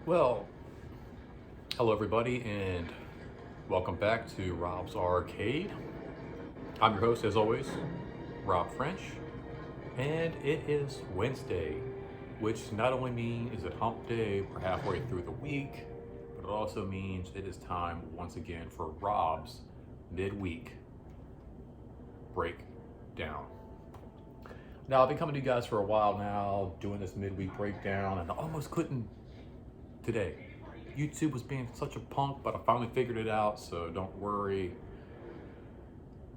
Well, hello everybody, and welcome back to Rob's Arcade. I'm your host, as always, Rob French, and it is Wednesday, which not only means it's hump day, we're halfway through the week, but it also means it is time once again for Rob's midweek breakdown. Now, I've been coming to you guys for a while now, doing this midweek breakdown, and I almost couldn't today. YouTube was being such a punk, but I finally figured it out, so don't worry.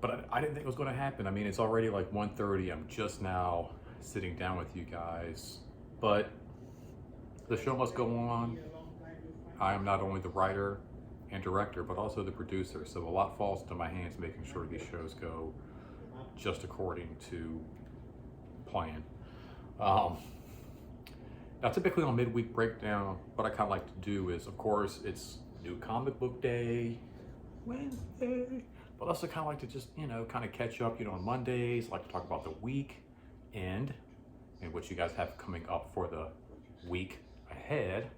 But I didn't think it was going to happen. I mean, it's already like 1:30. I'm just now sitting down with you guys, but the show must go on. I am not only the writer and director, but also the producer, so a lot falls into my hands making sure these shows go just according to plan. Now, typically on midweek breakdown, what I kind of like to do is, of course, it's new comic book day, Wednesday, but also kind of like to just, kind of catch up, on Mondays. I like to talk about the week end and what you guys have coming up for the week ahead.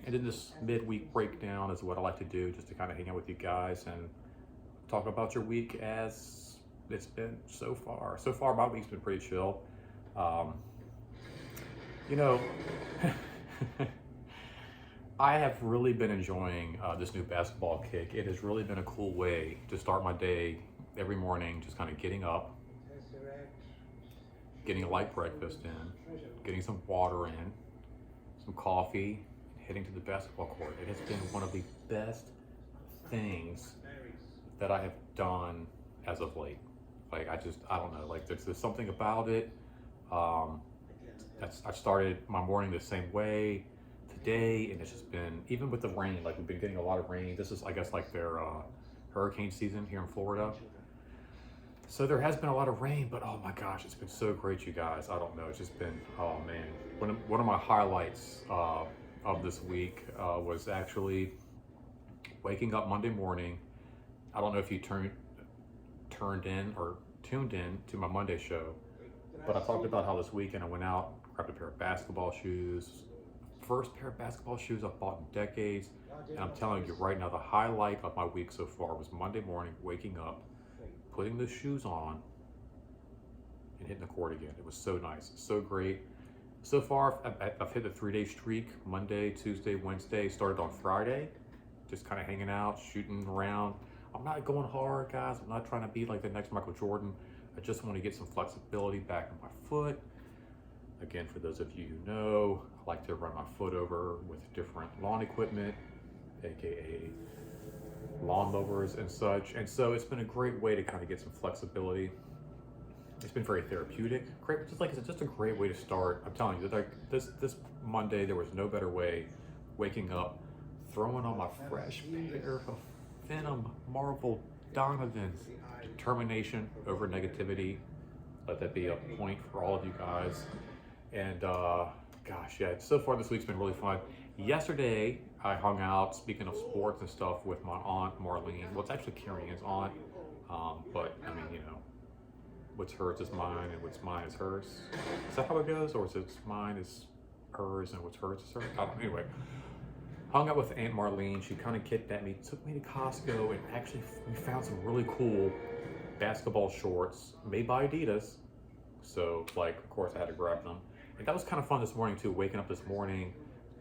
And then this midweek breakdown is what I like to do, just to kind of hang out with you guys and talk about your week as it's been so far. So far, my week's been pretty chill. I have really been enjoying this new basketball kick. It has really been a cool way to start my day every morning, just kind of getting up, getting a light breakfast in, getting some water in, some coffee, and heading to the basketball court. It has been one of the best things that I have done as of late. Like, I don't know, like there's something about it. I started my morning the same way today, and it's just been, even with the rain, like we've been getting a lot of rain. This is, I guess, like their hurricane season here in Florida. So there has been a lot of rain, but oh my gosh, it's been so great, you guys. I don't know, it's just been, oh man. One of my highlights of this week was actually waking up Monday morning. I don't know if you tuned in to my Monday show, but I talked about how this weekend I went out, grabbed a pair of basketball shoes. First pair of basketball shoes I've bought in decades. And I'm telling you right now, the highlight of my week so far was Monday morning, waking up, putting the shoes on, and hitting the court again. It was so nice, so great. So far, I've hit a 3-day streak. Monday, Tuesday, Wednesday, started on Friday. Just kind of hanging out, shooting around. I'm not going hard, guys. I'm not trying to be like the next Michael Jordan. I just want to get some flexibility back in my foot. Again, for those of you who know, I like to run my foot over with different lawn equipment, aka lawnmowers and such. And so it's been a great way to kind of get some flexibility. It's been very therapeutic. Great, it's just a great way to start. I'm telling you, like this Monday, there was no better way. Waking up, throwing on my fresh pair of Venom Marvel Donovans. Determination over negativity. Let that be a point for all of you guys. And gosh, yeah, so far this week's been really fun. Yesterday, I hung out, speaking of sports and stuff, with my aunt Marlene. Well, it's actually Carrie Ann's aunt, but I mean, what's hers is mine and what's mine is hers. Is that how it goes? Or is it mine is hers and what's hers is hers? I don't know. Anyway, hung out with Aunt Marlene. She kind of kidnapped me, took me to Costco, and actually we found some really cool basketball shorts made by Adidas. So, like, of course I had to grab them. And that was kind of fun this morning too, waking up this morning,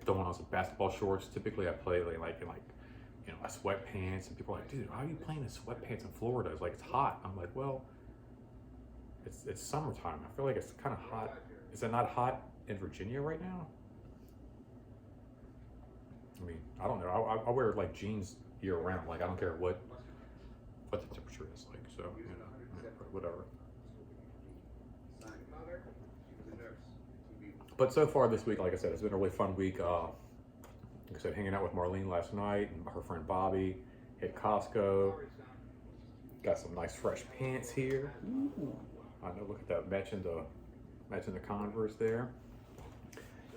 throwing on some basketball shorts. Typically I play in my sweatpants, and people are like, dude, how are you playing in sweatpants in Florida? It's like, it's hot. I'm like, well, it's summertime. I feel like it's kind of hot. Is it not hot in Virginia right now? I mean, I don't know. I wear like jeans year round. Like, I don't care what the temperature is like. So, whatever. But so far this week, like I said, it's been a really fun week. like I said, hanging out with Marlene last night and her friend Bobby. Hit Costco. Got some nice fresh pants here. Ooh. I know, look at that, matching the Converse there.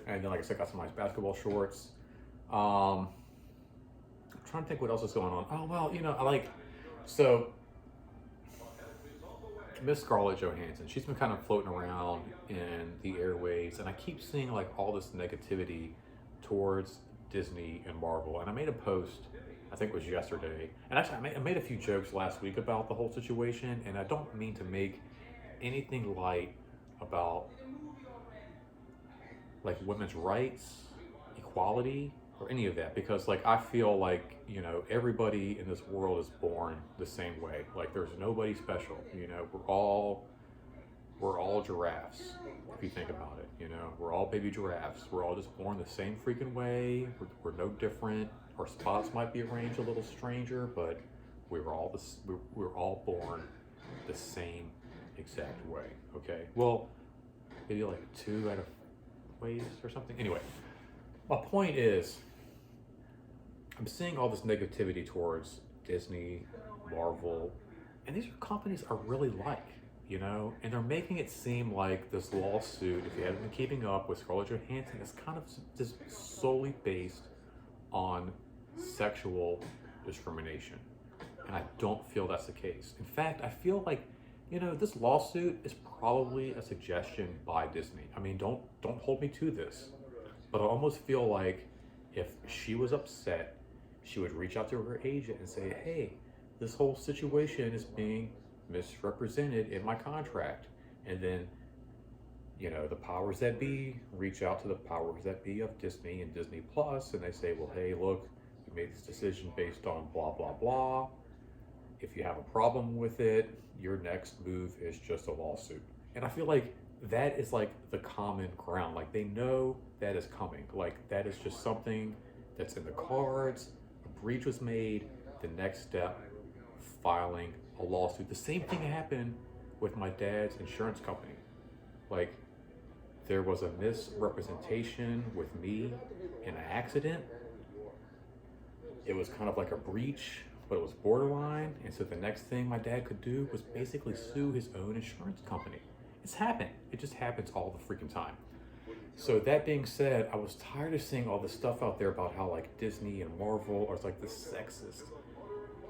And then, like I said, got some nice basketball shorts. I'm trying to think what else is going on. Oh, well, so Miss Scarlett Johansson, she's been kind of floating around in the airwaves, and I keep seeing like all this negativity towards Disney and Marvel. And I made a post, I think it was yesterday, and actually I made a few jokes last week about the whole situation, and I don't mean to make anything light about like women's rights, equality, or any of that, because like I feel like everybody in this world is born the same way. Like there's nobody special. We're all giraffes if you think about it. We're all baby giraffes. We're all just born the same freaking way. We're no different. Our spots might be arranged a little stranger, but we're all born the same exact way. Okay. Well, maybe like 2 out of ways or something. Anyway, my point is, I'm seeing all this negativity towards Disney, Marvel, and these companies are really and they're making it seem like this lawsuit, if you haven't been keeping up with Scarlett Johansson, is kind of just solely based on sexual discrimination. And I don't feel that's the case. In fact, I feel like, this lawsuit is probably a suggestion by Disney. I mean, don't hold me to this, but I almost feel like if she was upset, she would reach out to her agent and say, hey, this whole situation is being misrepresented in my contract. And then, the powers that be reach out to the powers that be of Disney and Disney Plus, and they say, well, hey, look, we made this decision based on blah, blah, blah. If you have a problem with it, your next move is just a lawsuit. And I feel like that is like the common ground. Like they know that is coming. Like that is just something that's in the cards. A breach was made. The next step, filing a lawsuit. The same thing happened with my dad's insurance company. Like there was a misrepresentation with me in an accident. It was kind of like a breach, but it was borderline. And so the next thing my dad could do was basically sue his own insurance company. It's happened. It just happens all the freaking time. So that being said, I was tired of seeing all this stuff out there about how like Disney and Marvel are like this sexist,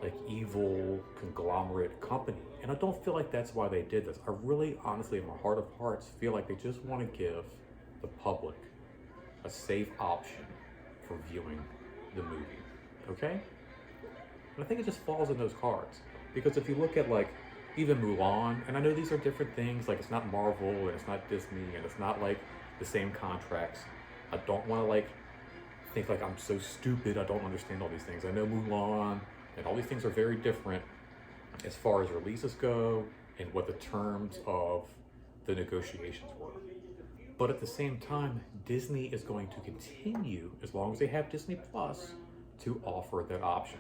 like evil conglomerate company. And I don't feel like that's why they did this. I really, honestly, in my heart of hearts, feel like they just want to give the public a safe option for viewing the movie. Okay? And I think it just falls in those cards. Because if you look at like even Mulan, and I know these are different things, like it's not Marvel and it's not Disney and it's not like the same contracts. I don't want to like think like I'm so stupid, I don't understand all these things. I know Mulan and all these things are very different as far as releases go and what the terms of the negotiations were. But at the same time, Disney is going to continue, as long as they have Disney Plus, to offer that option.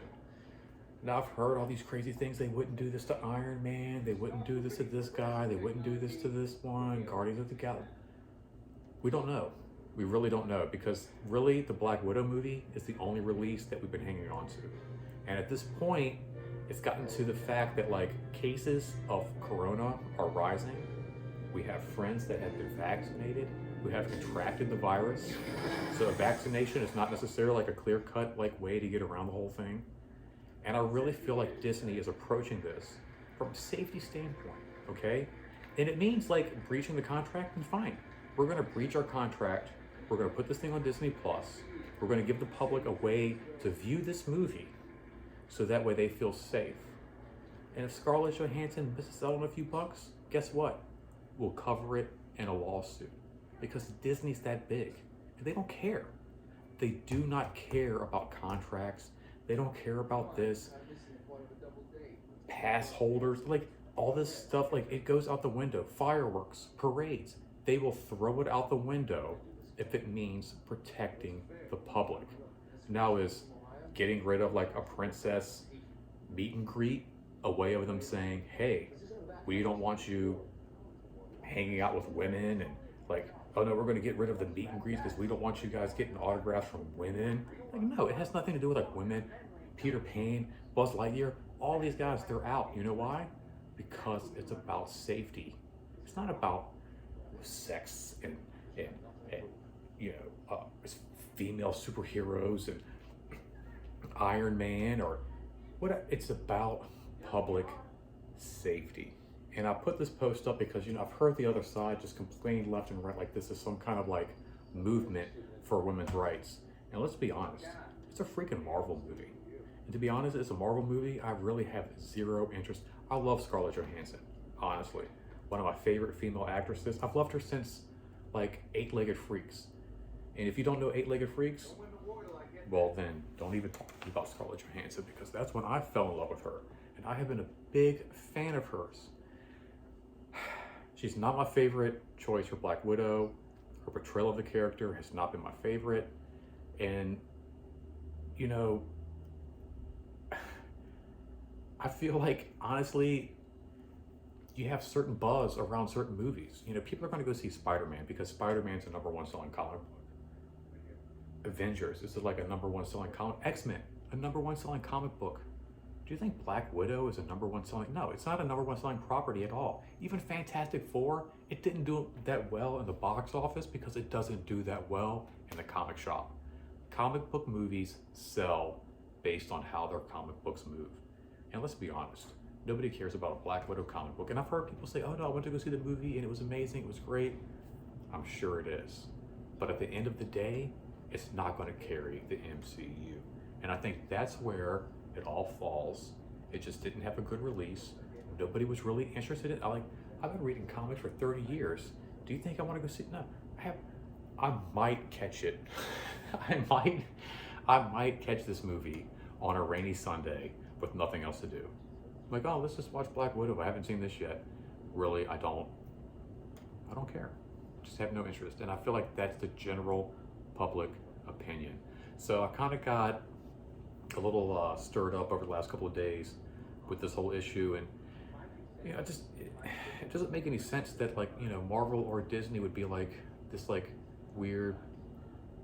Now, I've heard all these crazy things. They wouldn't do this to Iron Man. They wouldn't do this to this guy. They wouldn't do this to this one. Guardians of the Galaxy. We don't know. We really don't know, because really the Black Widow movie is the only release that we've been hanging on to. And at this point, it's gotten to the fact that like cases of corona are rising. We have friends that have been vaccinated who have contracted the virus. So a vaccination is not necessarily like a clear-cut like way to get around the whole thing. And I really feel like Disney is approaching this from a safety standpoint, okay? And it means like breaching the contract, and fine. We're gonna breach our contract. We're gonna put this thing on Disney Plus. We're gonna give the public a way to view this movie so that way they feel safe. And if Scarlett Johansson misses out on a few bucks, guess what? We'll cover it in a lawsuit, because Disney's that big and they don't care. They do not care about contracts. They don't care about this. Pass holders, like all this stuff, like it goes out the window. Fireworks, parades, they will throw it out the window if it means protecting the public. Now, is getting rid of like a princess meet and greet a way of them saying, hey, we don't want you hanging out with women, and like, oh no, we're going to get rid of the meet and greets because we don't want you guys getting autographs from women? Like, no, it has nothing to do with like women, Peter Pan, Buzz Lightyear, all these guys, they're out. You know why? Because it's about safety. It's not about sex and, and you know, female superheroes and Iron Man or what. It's about public safety. And I put this post up because, you know, I've heard the other side just complain left and right like this is some kind of like movement for women's rights. And let's be honest, it's a freaking Marvel movie. And to be honest, it's a Marvel movie. I really have zero interest. I love Scarlett Johansson, honestly. One of my favorite female actresses. I've loved her since like Eight-Legged Freaks. And if you don't know Eight-Legged Freaks, well then don't even talk to me about Scarlett Johansson, because that's when I fell in love with her. And I have been a big fan of hers. She's not my favorite choice for Black Widow. Her portrayal of the character has not been my favorite. And, you know, I feel like, honestly, you have certain buzz around certain movies. You know, people are going to go see Spider-Man because Spider-Man's a #1 selling comic book. Avengers, this is like a #1 selling comic. X-Men, a #1 selling comic book. Do you think Black Widow is a #1 selling? No, it's not a #1 selling property at all. Even Fantastic Four, it didn't do that well in the box office because it doesn't do that well in the comic shop. Comic book movies sell based on how their comic books move. And let's be honest, nobody cares about a Black Widow comic book. And I've heard people say, oh no, I went to go see the movie and it was amazing, it was great. I'm sure it is. But at the end of the day, it's not going to carry the MCU. And I think that's where it all falls. It just didn't have a good release. Nobody was really interested in it. I've been reading comics for 30 years. Do you think I want to go see? No, I might catch it. I might catch this movie on a rainy Sunday with nothing else to do. I'm like, oh, let's just watch Black Widow. I haven't seen this yet. Really, I don't care. Just have no interest. And I feel like that's the general public opinion. So I kind of got a little stirred up over the last couple of days with this whole issue, and you know, it doesn't make any sense that, like, you know, Marvel or Disney would be like this like weird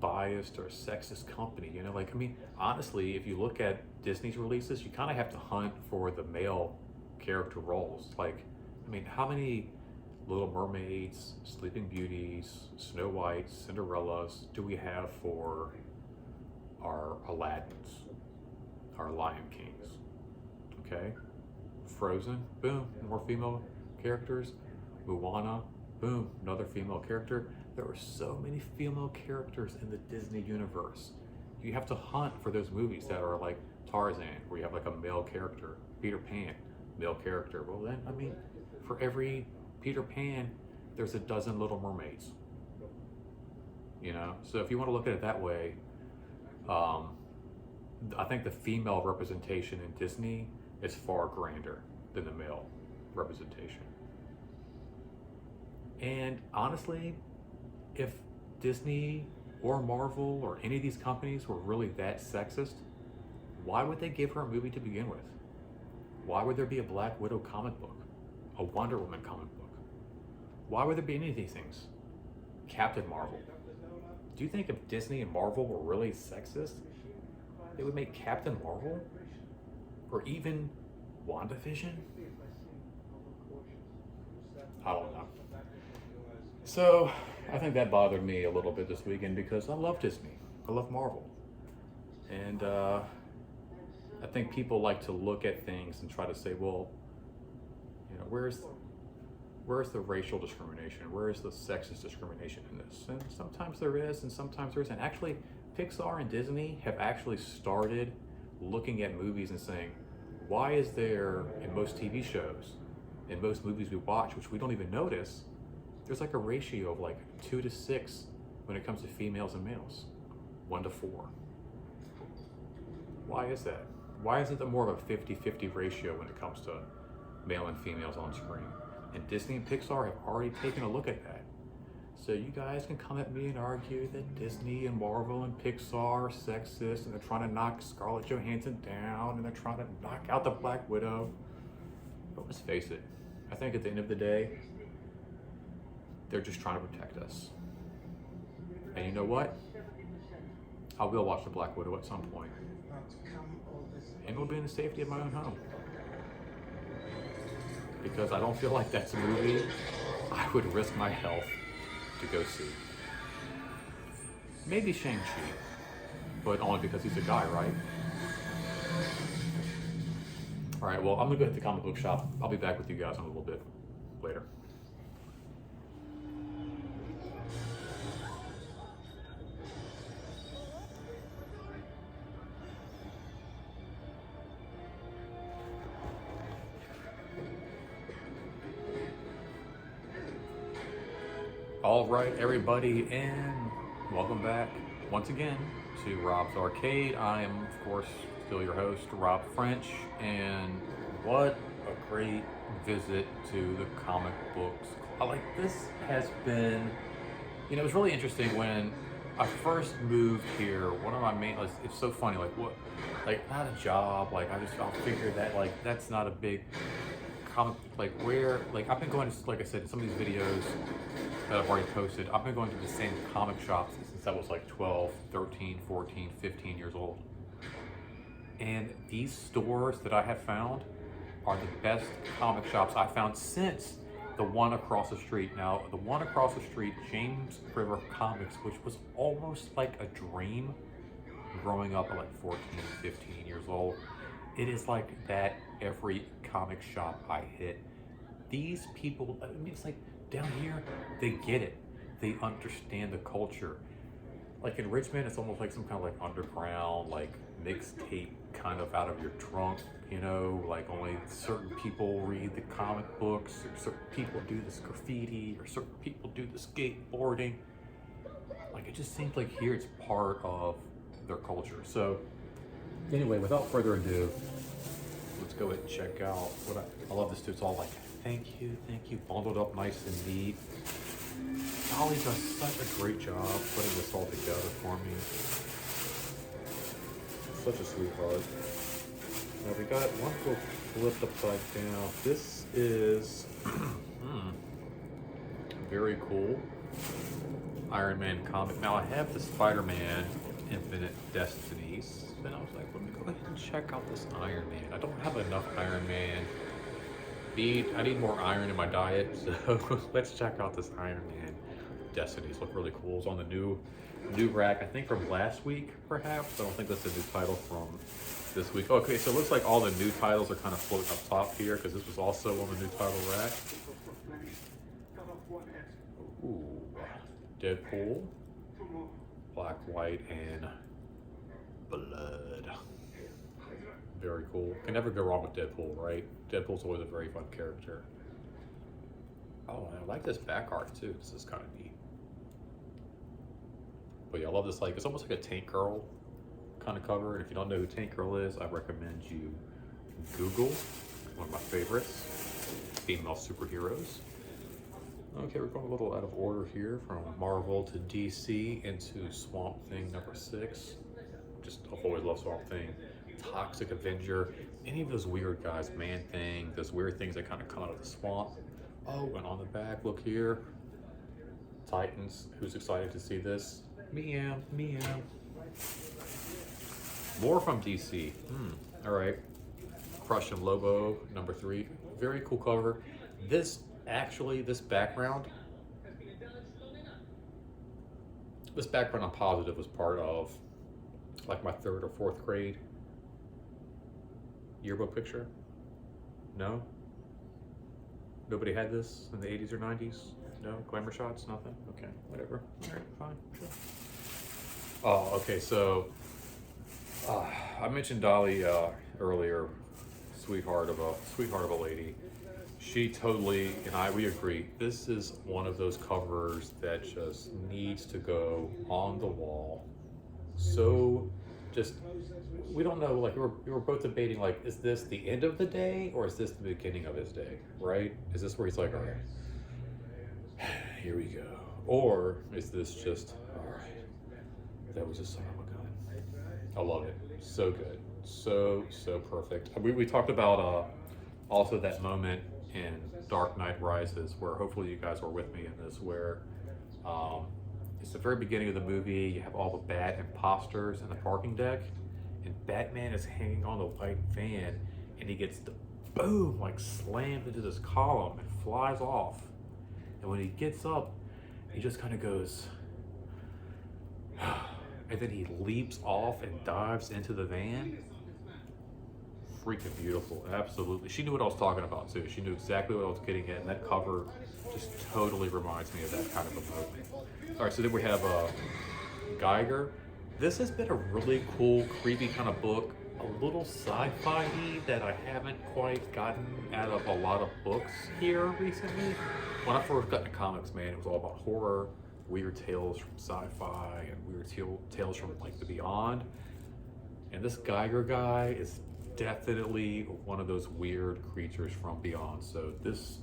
biased or sexist company. You know, like, I mean, honestly, if you look at Disney's releases, you kind of have to hunt for the male character roles. Like, I mean, how many Little Mermaids, Sleeping Beauties, Snow Whites, Cinderellas do we have for our Aladdins, our Lion Kings? Okay, Frozen, boom, more female characters. Moana, boom, another female character. There are so many female characters in the Disney universe. You have to hunt for those movies that are like Tarzan, where you have like a male character. Peter Pan, male character. Well then, I mean, for every Peter Pan, there's a dozen Little Mermaids. You know, so if you want to look at it that way, I think the female representation in Disney is far grander than the male representation. And honestly, if Disney or Marvel or any of these companies were really that sexist, why would they give her a movie to begin with? Why would there be a Black Widow comic book? A Wonder Woman comic book? Why would there be any of these things? Captain Marvel. Do you think if Disney and Marvel were really sexist, they would make Captain Marvel? Or even WandaVision? I don't know. So I think that bothered me a little bit this weekend because I love Disney. I love Marvel. And I think people like to look at things and try to say, well, you know, where's the racial discrimination? Where is the sexist discrimination in this? And sometimes there is, and sometimes there isn't. Actually, Pixar and Disney have actually started looking at movies and saying, why is there, in most TV shows, in most movies we watch, which we don't even notice, there's like a ratio of like 2 to 6 when it comes to females and males, 1 to 4. Why is that? Why isn't there more of a 50-50 ratio when it comes to male and females on screen? And Disney and Pixar have already taken a look at that. So you guys can come at me and argue that Disney and Marvel and Pixar are sexist and they're trying to knock Scarlett Johansson down and they're trying to knock out the Black Widow. But let's face it, I think at the end of the day, they're just trying to protect us. And you know what? I will watch the Black Widow at some point. And it'll be in the safety of my own home. Because I don't feel like that's a movie I would risk my health to go see. Maybe Shang-Chi, but only because he's a guy, right? All right, well, I'm gonna go hit the comic book shop. I'll be back with you guys in a little bit later. All right, everybody, and welcome back once again to Rob's Arcade. I am, of course, still your host, Rob French, and what a great visit to the comic books. This has been, it was really interesting when I first moved here. One of my main, it's so funny, not a job, I'll figure that, that's not a big comic, I've been going to, like I said, in some of these videos that I've already posted, I've been going to the same comic shops since I was 12, 13, 14, 15 years old. And these stores that I have found are the best comic shops I've found since the one across the street. Now, the one across the street, James River Comics, which was almost like a dream growing up at 14, 15 years old. It is like that every comic shop I hit. These people, it's like down here, they get it. They understand the culture. In Richmond, it's almost like some kind of underground, mixtape kind of out of your trunk, only certain people read the comic books, or certain people do this graffiti, or certain people do the skateboarding. It just seems like here it's part of their culture. So anyway, without further ado, let's go ahead and check out what I love this too. It's all thank you, bundled up nice and neat. Dolly does such a great job putting this all together for me. Such a sweetheart. Now we got one book flipped upside down. This is very cool Iron Man comic. Now I have the Spider-Man Infinite Destinies, and I was like, let me go ahead and check out this Iron Man. I don't have enough Iron Man. I need more iron in my diet, so let's check out this Iron Man Destinies. Look really cool. It's on the new rack, I think from last week, perhaps. I don't think that's a new title from this week. Okay, so it looks like all the new titles are kind of floating up top here, because this was also on the new title rack. Ooh, Deadpool, Black, White, and Blood. Very cool. Can never go wrong with Deadpool, right? Deadpool's always a very fun character. Oh, and I like this back art too. This is kind of neat. But yeah, I love this. It's almost like a Tank Girl kind of cover. And if you don't know who Tank Girl is, I recommend you Google. One of my favorites, female superheroes. Okay, we're going a little out of order here from Marvel to DC into Swamp Thing #6. I've always loved Swamp Thing. Toxic Avenger, any of those weird guys, Man-Thing, those weird things that kind of come out of the swamp. Oh, and on the back, look here. Titans, who's excited to see this? Meow, meow. More from DC. All right. Crush and Lobo, #3. Very cool cover. This background, I'm positive was part of my 3rd or 4th grade yearbook picture. No? Nobody had this in the 80s or 90s? No? Glamour shots? Nothing? Okay, whatever. All right, fine. Sure. Oh, okay, so I mentioned Dolly earlier, sweetheart of a lady. She totally, and we agree, this is one of those covers that just needs to go on the wall. So we don't know, we were both debating, is this the end of the day or is this the beginning of his day, right? Is this where he's all right, here we go. Or is this just, all right, that was a son of a gun. I love it. So good. So perfect. We talked about also that moment in Dark Knight Rises where hopefully you guys were with me in this, where It's the very beginning of the movie. You have all the bad imposters in the parking deck, and Batman is hanging on the white van, and he gets the boom, like slammed into this column and flies off. And when he gets up, he just kind of goes, and then he leaps off and dives into the van. Freaking beautiful, absolutely. She knew what I was talking about too. She knew exactly what I was getting at, and that cover just totally reminds me of that kind of a movie. All right, so then we have Geiger. This has been a really cool, creepy kind of book, a little sci-fi-y that I haven't quite gotten out of a lot of books here recently. When I first got into comics, man, it was all about horror, weird tales from sci-fi, and weird tales from like the beyond. And this Geiger guy is definitely one of those weird creatures from beyond. So this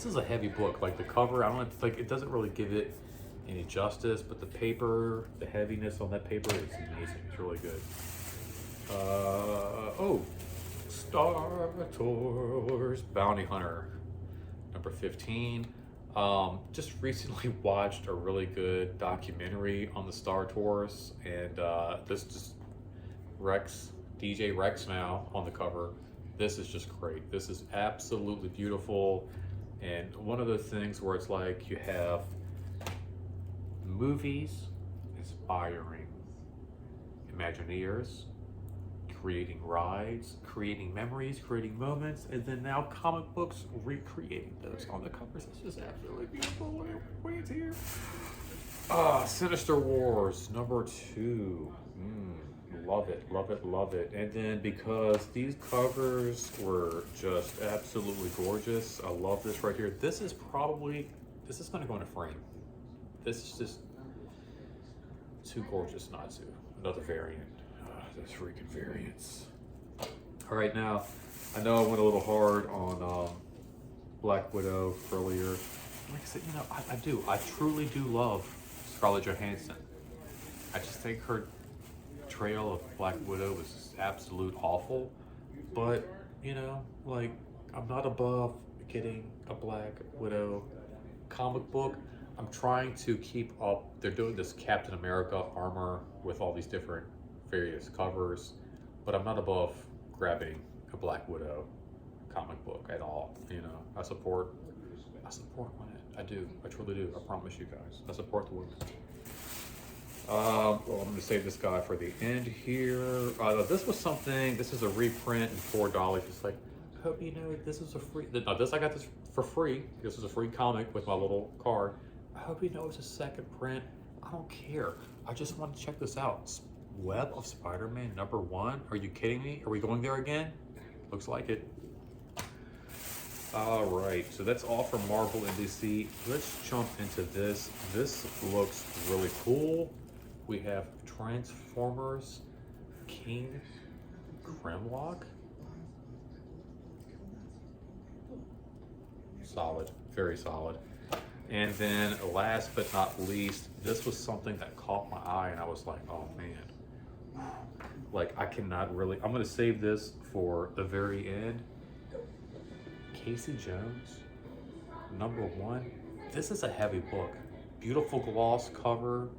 is a heavy book. Like the cover, I don't like, it doesn't really give it any justice, but the paper, the heaviness on that paper is amazing. It's really good. Oh, Star Tours Bounty Hunter, number 15. Just recently watched a really good documentary on the Star Tours, and this just DJ Rex now on the cover. This is just great. This is absolutely beautiful. And one of those things where it's like you have movies inspiring Imagineers, creating rides, creating memories, creating moments, and then now comic books recreating those on the covers. It's just absolutely beautiful. Wait here. Sinister Wars, number 2. Love it, love it, love it. And then because these covers were just absolutely gorgeous, I love this right here. This is going to go in a frame. This is just too gorgeous not to. Another variant. Those freaking variants. All right, now, I know I went a little hard on Black Widow earlier. Like I said, you know, I truly do love Scarlett Johansson. I just think her portrayal of Black Widow was just absolute awful. But, you know, like, I'm not above getting a Black Widow comic book. I'm trying to keep up. They're doing this Captain America armor with all these different various covers, but I'm not above grabbing a Black Widow comic book at all. You know, I support on it. I do. I truly do. I promise you guys. I support the women. Well, I'm going to save this guy for the end here. This is a reprint and $4. It's like, I hope you know this is a free. I got this for free. This is a free comic with my little card. I hope you know it's a second print. I don't care. I just want to check this out. Web of Spider-Man number 1. Are you kidding me? Are we going there again? Looks like it. All right, so that's all from Marvel and DC. Let's jump into this. This looks really cool. We have Transformers King Grimlock. Solid, very solid. And then last but not least, this was something that caught my eye and I was like, oh man. Like I cannot really, I'm gonna save this for the very end. Casey Jones, number 1. This is a heavy book. Beautiful gloss cover,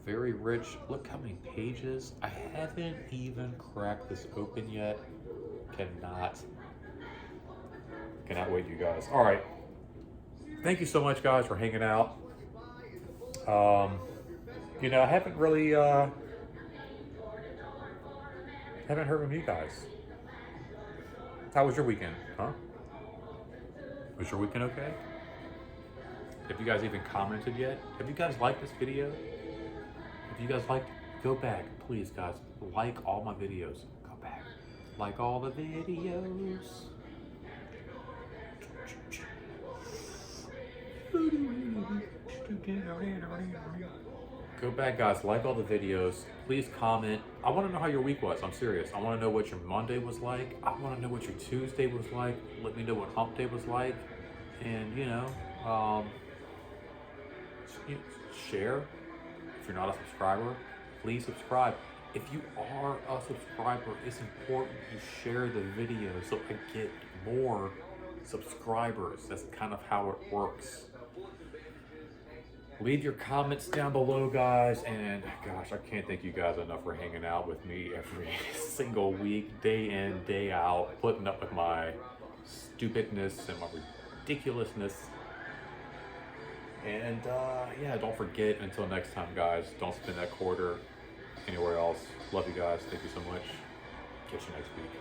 very rich. Look how many pages. I haven't even cracked this open yet. Cannot wait, you guys. All right. Thank you so much, guys, for hanging out. You know, I haven't really, haven't heard from you guys. How was your weekend, huh? Was your weekend okay? Have you guys even commented yet? Have you guys liked this video? If you guys liked, go back, please, guys. Like all my videos. Go back. Like all the videos. Go back, guys. Like all the videos. Please comment. I want to know how your week was. I'm serious. I want to know what your Monday was like. I want to know what your Tuesday was like. Let me know what Hump Day was like. And, you know, share. If you're not a subscriber, please subscribe. If you are a subscriber, it's important you share the video so I get more subscribers. That's kind of how it works. Leave your comments down below, guys. And gosh, I can't thank you guys enough for hanging out with me every single week, day in, day out, putting up with my stupidness and my ridiculousness. And yeah, don't forget, until next time, guys, don't spend that quarter anywhere else. Love you guys. Thank you so much. Catch you next week.